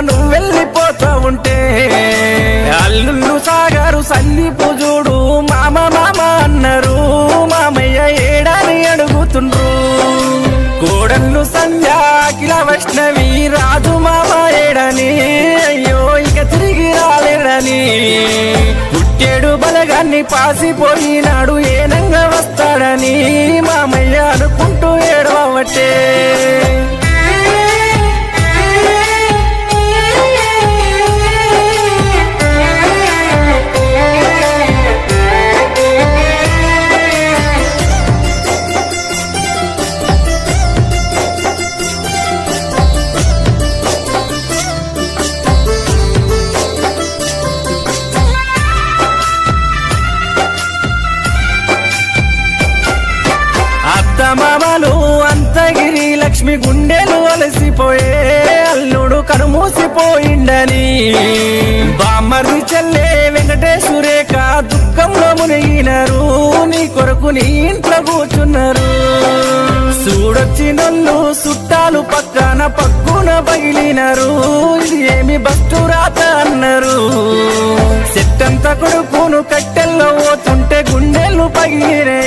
నువ్వు వెళ్ళిపోతా ఉంటే అల్లుళ్ళు సాగారు సందీపు చూడు మామ మామ అన్నారు మామయ్య ఏడాని అడుగుతుండ్రు కోడళ్ళు సంధ్య అఖిల వైష్ణవి రాజు మామ ఏడని అయ్యో ఇక తిరిగి రాలేడని పుట్టేడు బలగాన్ని పాసిపోయినాడు ఏనంగా వస్తాడని మామయ్య అనుకుంటూ ఏడవటే మామలు అంతగిరి లక్ష్మి గుండెలు అలసిపోయే అల్లుడు కనుమూసిపోయిండని బామ్మర్ది చెల్లే వెంకటేశ్వరేఖ దుఃఖంలో మునిగినారు నీ కొరకు నీ ఇంట్లో కూర్చున్నారు చూడొచ్చినోళ్ళు చుట్టాలు పక్కన పక్కున పగిలినారు ఇది ఏమి బస్టు రాత అన్నారు సెట్టంత కొడుకును కట్టెల్లో పోతుంటే గుండెలు పగిలినే